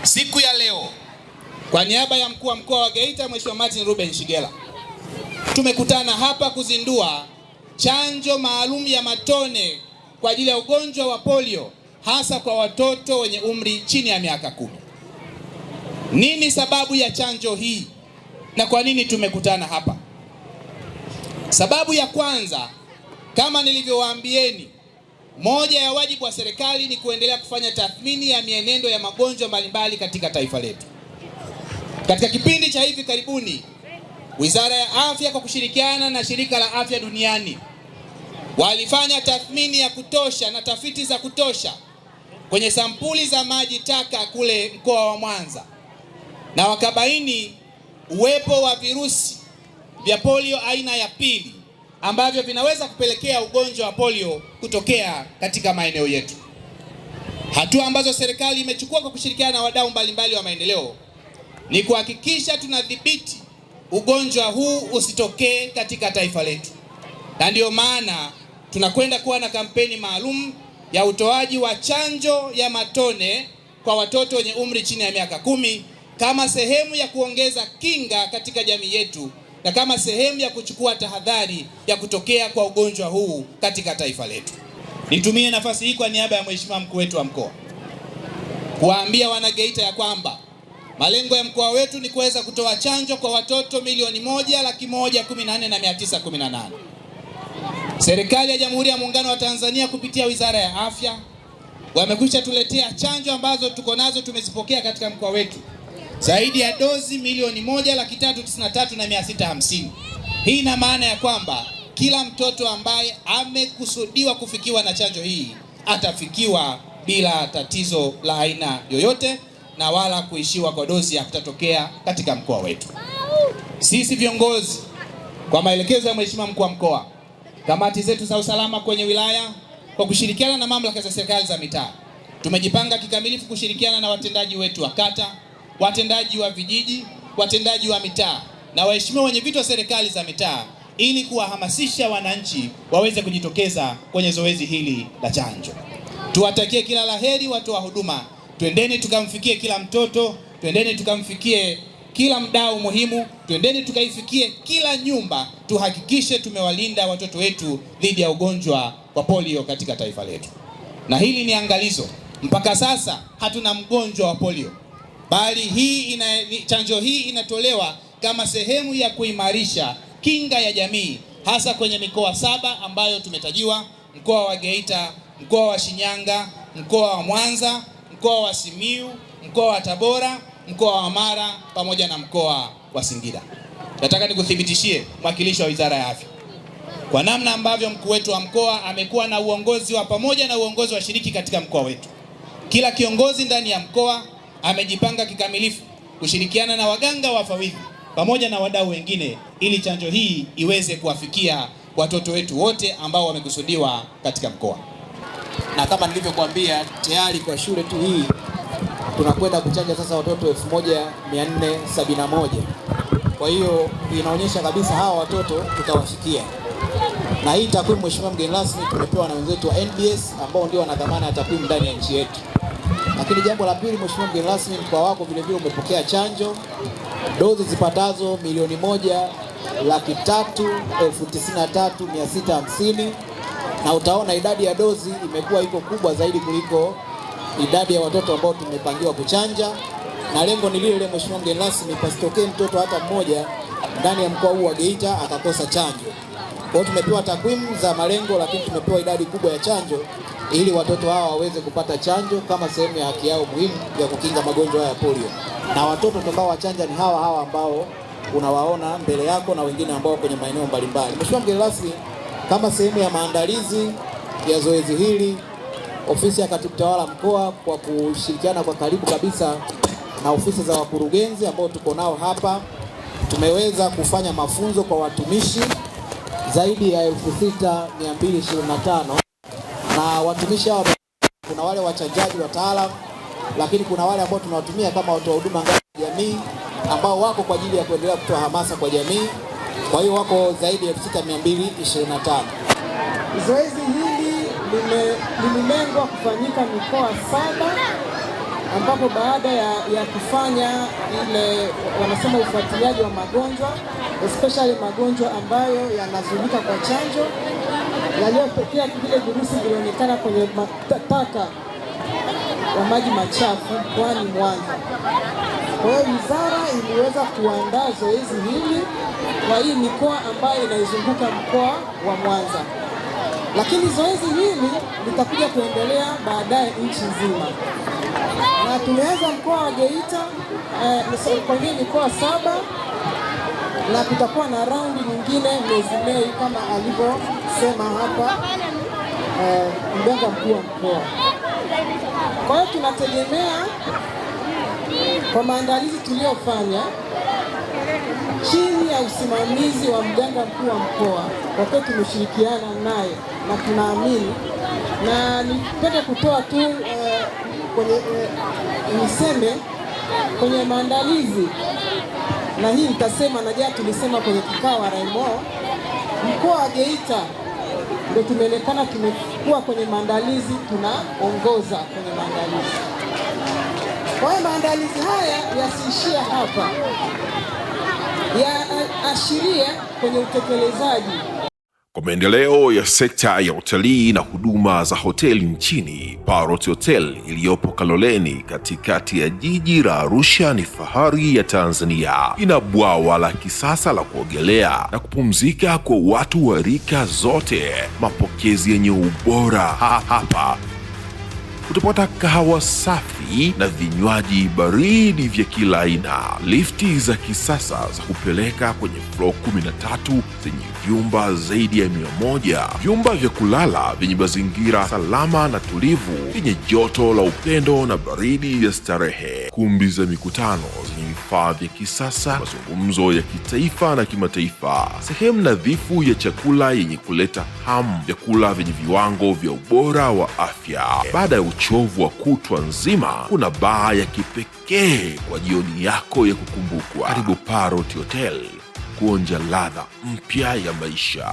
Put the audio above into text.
Siku ya leo kwa niaba ya mkuu wa mkoa wa Geita Mheshimiwa Martin Ruben Shigela, tumekutana hapa kuzindua chanjo maalum ya matone kwa ajili ya ugonjwa wa polio, hasa kwa watoto wenye umri chini ya miaka 10. Nini sababu ya chanjo hii na kwa nini tumekutana hapa? Sababu ya kwanza, kama nilivyowaambieni, moja ya wajibu wa serikali ni kuendelea kufanya tathmini ya mienendo ya magonjwa mbalimbali katika taifa letu. Katika kipindi cha hivi karibuni, Wizara ya Afya kwa kushirikiana na Shirika la Afya Duniani walifanya tathmini ya kutosha na tafiti za kutosha kwenye sampuli za maji taka kule mkoa wa Mwanza, na wakabaini uwepo wa virusi vya polio aina ya pili ambavyo vinaweza kupelekea ugonjwa wa polio kutokea katika maeneo yetu. Hatua ambazo serikali imechukua kwa kushirikiana na wadau mbalimbali wa maendeleo ni kuhakikisha tunadhibiti ugonjwa huu usitokee katika taifa letu, na ndio maana tunakwenda kuwa na kampeni maalum ya utoaji wa chanjo ya matone kwa watoto wenye umri chini ya miaka 10 kama sehemu ya kuongeza kinga katika jamii yetu na kama sehemu ya kuchukua tahadhari ya kutokea kwa ugonjwa huu katika taifa letu. Nitumie nafasi hii kwa niaba ya Mheshimiwa mkuu wetu wa mkoa kuwaambia wanageita ya kwamba malengo ya mkoa wetu ni kuweza kutoa chanjo kwa watoto milioni 1,114,918. Serikali ya Jamhuri ya Muungano wa Tanzania kupitia Wizara ya Afya wamekwisha tuletea chanjo ambazo tuko nazo, tumezipokea katika mkoa wetu zaidi ya dozi milioni 1,393,650. Hii ina maana ya kwamba kila mtoto ambaye amekusudiwa kufikiwa na chanjo hii atafikiwa bila tatizo la aina yoyote, na wala kuishiwa kwa dozi hakutatokea katika mkoa wetu. Sisi viongozi kwa maelekezo ya Mheshimiwa mkuu wa mkoa, kamati zetu za usalama kwenye wilaya kwa kushirikiana na mamlaka za serikali za mitaa, tumejipanga kikamilifu kushirikiana na watendaji wetu wa kata, watendaji wa vijiji, watendaji wa mitaa na waheshimiwa wenye viti wa serikali za mitaa ili kuwahamasisha wananchi waweze kujitokeza kwenye zoezi hili la chanjo. Tuwatakie kila laheri watu wa huduma. Twendeni tukamfikie kila mtoto, twendeni tukamfikie kila mdau muhimu, twendeni tukaifikie kila nyumba, tuhakikishe tumewalinda watoto wetu dhidi ya ugonjwa wa polio katika taifa letu. Na hili ni angalizo, mpaka sasa hatuna mgonjwa wa polio, bali chanjo hii inatolewa kama sehemu ya kuimarisha kinga ya jamii, hasa kwenye mikoa 7 ambayo tumetajiwa: mkoa wa Geita, mkoa wa Shinyanga, mkoa wa Mwanza, mkoa wa Simiyu, mkoa wa Tabora, mkoa wa Mara pamoja na mkoa wa Singida. Nataka nikuthibitishie mwakilishi wa Wizara ya Afya kwa namna ambavyo mkuu wetu wa mkoa amekuwa na uongozi wa pamoja na uongozi wa shiriki katika mkoa wetu. Kila kiongozi ndani ya mkoa amejipanga kikamilifu kushirikiana na waganga wafawidhi pamoja na wadau wengine ili chanjo hii iweze kuwafikia watoto wetu wote ambao wamekusudiwa katika mkoa. Na kama nilivyokuambia, tayari kwa shule tu hii tunakwenda kuchanja sasa watoto 1471. Kwa hiyo inaonyesha kabisa hawa watoto tutawafikia. Na hii takwimu, Mheshimiwa mgeni rasmi, tumepewa na wenzetu wa NBS ambao ndio wana dhamana ya takwimu ndani ya nchi yetu. Lakini jambo la pili, Mheshimiwa mgeni rasmi, mkoa wako vile vile umepokea chanjo dozi zipatazo 1,393,650, na utaona idadi ya dozi imekuwa iko kubwa zaidi kuliko idadi ya watoto ambao tumepangiwa kuchanja, na lengo ni lile lile, Mheshimiwa mgeni rasmi, pasitokee mtoto hata mmoja ndani ya mkoa huu wa Geita akakosa chanjo. Kwa hiyo tumepewa takwimu za malengo, lakini tumepewa idadi kubwa ya chanjo ili watoto hawa waweze kupata chanjo kama sehemu ya haki yao muhimu ya kukinga magonjwa ya polio. Na watoto tukao wachanja ni hawa ambao unawaona mbele yako na wengine ambao kwenye maeneo mbalimbali. Mheshimiwa mgeni rasmi, kama sehemu ya maandalizi ya zoezi hili, ofisi ya katibu tawala mkoa kwa kushirikiana kwa karibu kabisa na ofisi za wakurugenzi ambao tuko nao hapa, tumeweza kufanya mafunzo kwa watumishi zaidi ya 6,225, na watumishi hao kuna wale wachanjaji wataalamu, lakini kuna wale ambao tunawatumia kama watoa huduma ngazi ya jamii ambao wako kwa ajili ya kuendelea kutoa hamasa kwa jamii. Kwa hiyo wako zaidi ya 6,225. Zoezi hili limilengwa kufanyika mikoa 7 ambapo baada ya kufanya ile wanasema ufuatiliaji wa magonjwa, especially magonjwa ambayo yanazunguka kwa chanjo, yaliyotokea vile virusi vilionekana kwenye taka ya maji machafu mkoani Mwanza. Kwa hiyo wizara iliweza kuandaa zoezi hili kwa hii mikoa ambayo inaizunguka mkoa wa Mwanza, lakini zoezi hili litakuja kuendelea baadaye nchi nzima, na tumeanza mkoa wa Geita kwenye mikoa 7 na tutakuwa na raundi nyingine mwezi Mei kama alivyosema hapa mganga mkuu wa mkoa. Kwa hiyo tunategemea kwa maandalizi tuliyofanya chini ya usimamizi wa mganga mkuu wa mkoa, kwa kweli tumeshirikiana naye na tunaamini, na nipende kutoa tu niseme kwenye maandalizi, na hii nitasema na jana tulisema kwenye kikao wa Raimo, mkoa wa Geita ndio tumeonekana tumekuwa kwenye maandalizi, tunaongoza kwenye maandalizi. Kwa hiyo maandalizi haya yasiishie hapa, yaashiria kwenye utekelezaji. Kwa maendeleo ya sekta ya utalii na huduma za hoteli nchini, Parrot Hotel iliyopo Kaloleni katikati ya jiji la Arusha ni fahari ya Tanzania. Ina bwawa la kisasa la kuogelea na kupumzika kwa watu wa rika zote, mapokezi yenye ubora. Hapa utapata kahawa safi na vinywaji baridi vya kila aina, lifti za kisasa za kupeleka kwenye floor 13 zenye vyumba zaidi ya 100, vyumba vya kulala vyenye mazingira salama na tulivu, vyenye joto la upendo na baridi ya starehe, kumbi za mikutano zenye vifaa vya kisasa, mazungumzo ya kitaifa na kimataifa, sehemu nadhifu ya chakula yenye kuleta hamu, vyakula vyenye viwango vya ubora wa afya. Baada ya uchovu wa kutwa nzima, kuna baa ya kipekee kwa jioni yako ya kukumbukwa. Karibu Parrot Hotel kuonja ladha mpya ya maisha.